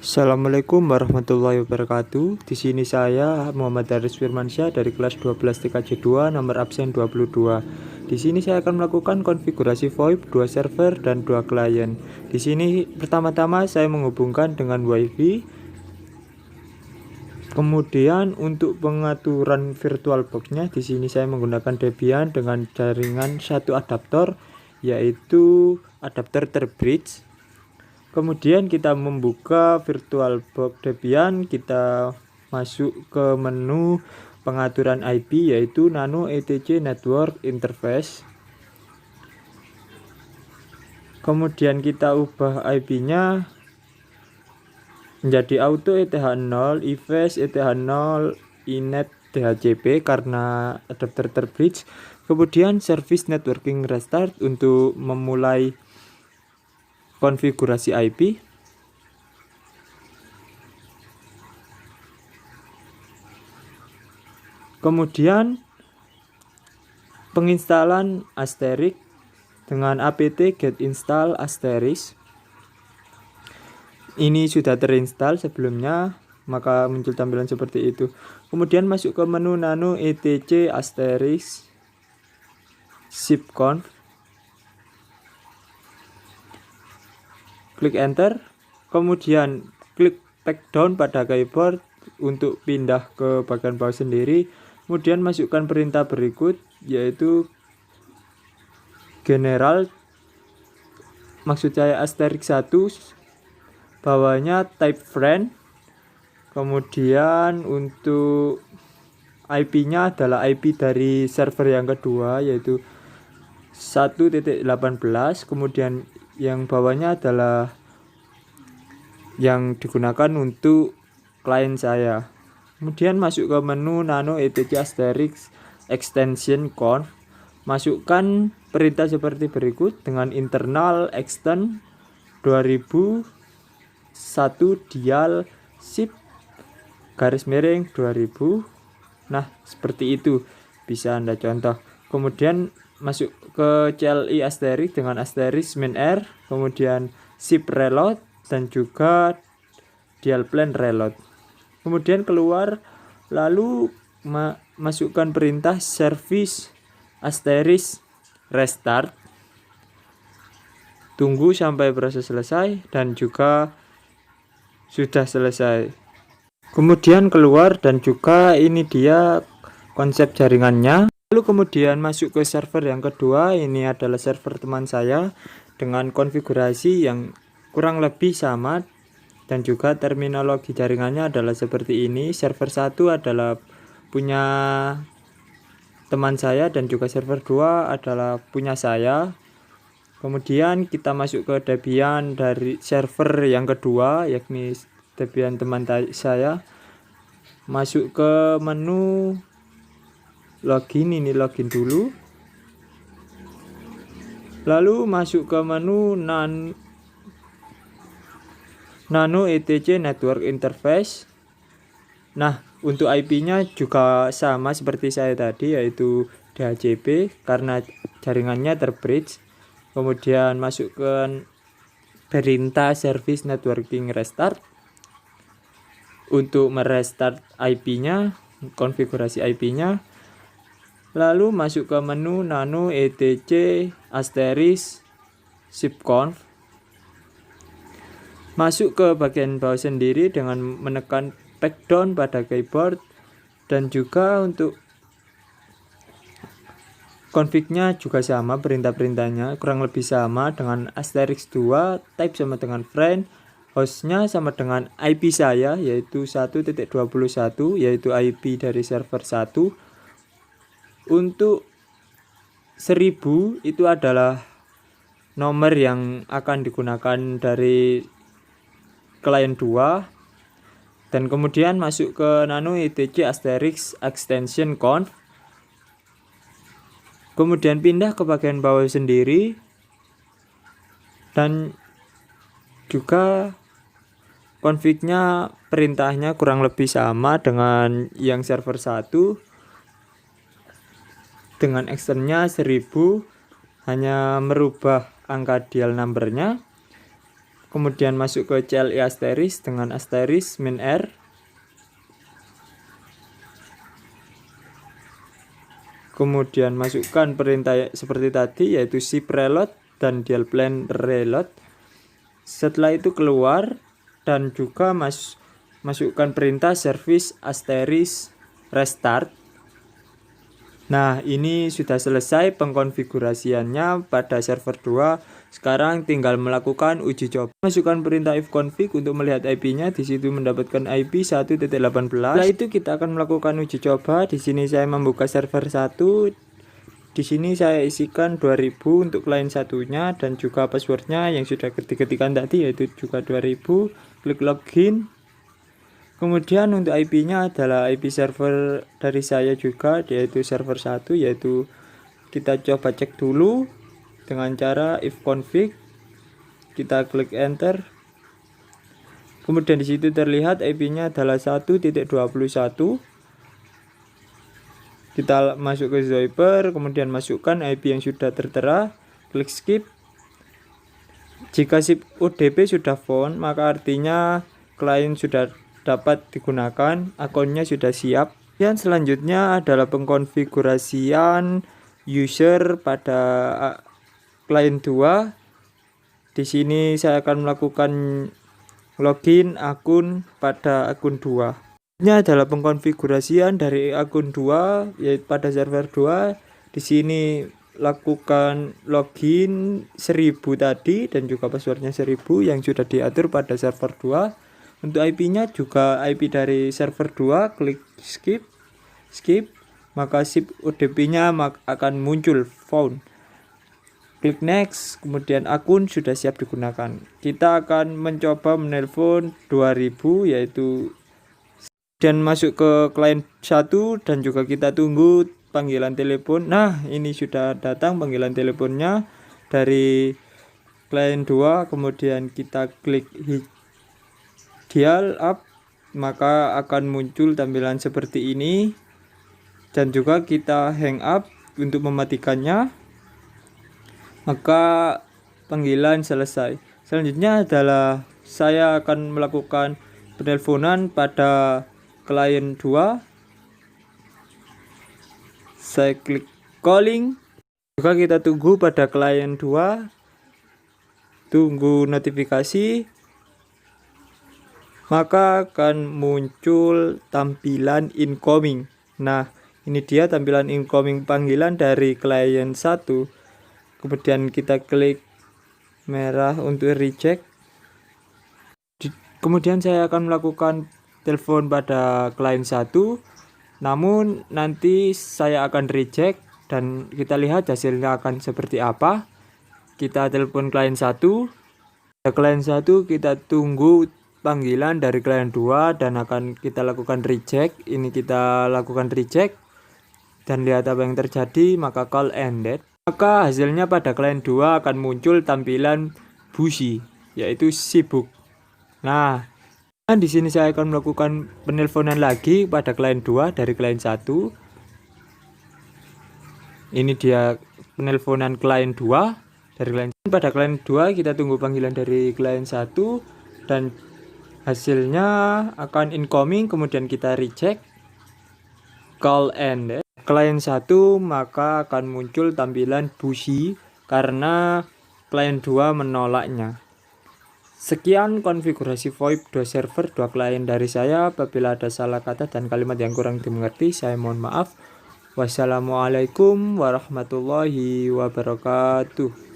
Assalamualaikum warahmatullahi wabarakatuh. Di sini saya Muhammad Haris Firmansyah dari kelas 12 TKJ 2 nomor absen 22. Di sini saya akan melakukan konfigurasi VoIP 2 server dan 2 klien. Di sini pertama-tama saya menghubungkan dengan WiFi. Kemudian untuk pengaturan VirtualBox-nya di sini saya menggunakan Debian dengan jaringan satu adaptor, yaitu adapter terbridge. Kemudian kita membuka VirtualBox Debian, kita masuk ke menu pengaturan IP, yaitu Nano ETC Network Interface. Kemudian kita ubah IP-nya menjadi auto ETH0, EVES ETH0, iNet DHCP karena adapter terbridge. Kemudian service networking restart untuk memulai konfigurasi IP. Kemudian penginstalan Asterisk dengan apt get install Asterisk. Ini sudah terinstall sebelumnya, maka muncul tampilan seperti itu. Kemudian masuk ke menu Nano ETC Asterisk zipconf. Klik enter, kemudian klik take down pada keyboard untuk pindah ke bagian bawah sendiri. Kemudian masukkan perintah berikut, yaitu general, maksud saya asterisk 1, bawahnya type friend. Kemudian untuk IP-nya adalah IP dari server yang kedua, yaitu 1.18. Kemudian yang bawahnya adalah yang digunakan untuk klien saya. Kemudian masuk ke menu Nano ETC Asterisk Extension Conf. Masukkan perintah seperti berikut dengan internal extend 2001 dial SIP garis miring 2000. Nah, seperti itu bisa Anda contoh. Kemudian masuk ke CLI asterisk dengan asterisk min R, kemudian SIP reload dan juga dial plan reload. Kemudian keluar, lalu masukkan perintah service asterisk restart. Tunggu sampai proses selesai dan juga sudah selesai. Kemudian keluar dan juga ini dia konsep jaringannya. Lalu kemudian masuk ke server yang kedua. Ini adalah server teman saya dengan konfigurasi yang kurang lebih sama, dan juga terminologi jaringannya adalah seperti ini. Server 1 adalah punya teman saya dan juga server 2 adalah punya saya. Kemudian kita masuk ke Debian dari server yang kedua, yakni Debian teman saya. Masuk ke menu login, ini login dulu. Lalu masuk ke menu Nano ETC Network Interface. Nah, untuk IP-nya juga sama seperti saya tadi, yaitu DHCP karena jaringannya terbridge. Kemudian masuk ke perintah service networking restart untuk merestart IP-nya, konfigurasi IP-nya. Lalu masuk ke menu Nano ETC Asterisk zipconf. Masuk ke bagian bawah sendiri dengan menekan take down pada keyboard, dan juga untuk config-nya juga sama, perintah-perintahnya kurang lebih sama dengan asterisk 2, type sama dengan friend, hostnya sama dengan IP saya yaitu 1.21, yaitu IP dari server 1. Untuk 1000 itu adalah nomor yang akan digunakan dari klien 2. Dan kemudian masuk ke Nano ETC Asterisk Extension Conf. Kemudian pindah ke bagian bawah sendiri, dan juga config-nya, perintahnya kurang lebih sama dengan yang server 1 dengan extendnya 1000, hanya merubah angka dial numbernya. kemudian masuk ke CLI asterisk dengan asterisk min R, kemudian masukkan perintah seperti tadi yaitu ship reload dan dialplan reload. Setelah itu keluar dan juga masukkan perintah service asterisk restart. Nah, ini sudah selesai pengkonfigurasiannya pada server 2. Sekarang tinggal melakukan uji coba. Masukkan perintah ifconfig untuk melihat IP-nya. Di situ mendapatkan IP 1.18. Setelah itu kita akan melakukan uji coba. Di sini saya membuka server 1. Di sini saya isikan 2000 untuk klien satunya dan juga passwordnya yang sudah ketik-ketikan tadi yaitu juga 2000. Klik login. Kemudian untuk IP-nya adalah IP server dari saya juga, yaitu server 1, yaitu kita coba cek dulu dengan cara ifconfig. Kita klik enter. Kemudian di situ terlihat IP-nya adalah 1.21. Kita masuk ke Zoiper, kemudian masukkan IP yang sudah tertera, klik skip. Jika SIP UDP sudah found, maka artinya klien sudah dapat digunakan, akunnya sudah siap. Dan selanjutnya adalah pengkonfigurasian user pada klien 2. Di sini saya akan melakukan login akun pada akun 2. Ini adalah pengkonfigurasian dari akun 2 yaitu pada server 2. Di sini lakukan login 1000 tadi dan juga passwordnya 1000 yang sudah diatur pada server 2. Untuk IP-nya juga IP dari server 2, klik skip, maka SIP UDP-nya akan muncul found. Klik next, kemudian akun sudah siap digunakan. Kita akan mencoba menelpon 2000 yaitu dan masuk ke klien 1 dan juga kita tunggu panggilan telepon. Nah, ini sudah datang panggilan teleponnya dari klien 2, kemudian kita klik dial up, maka akan muncul tampilan seperti ini dan juga kita hang up untuk mematikannya, maka panggilan selesai. Selanjutnya adalah saya akan melakukan penelponan pada klien 2. Saya klik calling, juga kita tunggu pada klien 2, tunggu notifikasi, maka akan muncul tampilan incoming. Nah, ini dia tampilan incoming panggilan dari klien 1. Kemudian kita klik merah untuk reject. Kemudian saya akan melakukan telepon pada klien 1. Namun nanti saya akan reject dan kita lihat hasilnya akan seperti apa. Kita telepon klien 1. Klien 1 kita tunggu panggilan dari klien 2 dan akan kita lakukan reject. Ini kita lakukan reject dan lihat apa yang terjadi, maka call ended. Maka hasilnya pada klien 2 akan muncul tampilan busy yaitu sibuk. Nah, di sini saya akan melakukan penelponan lagi pada klien 2 dari klien 1. Ini dia penelponan klien 2 dari klien 1. Pada klien 2 kita tunggu panggilan dari klien 1 dan hasilnya akan incoming, kemudian kita reject, call ended. Klien 1 maka akan muncul tampilan busy karena klien 2 menolaknya. Sekian konfigurasi VoIP 2 server 2 klien dari saya. Apabila ada salah kata dan kalimat yang kurang dimengerti, saya mohon maaf. Wassalamualaikum warahmatullahi wabarakatuh.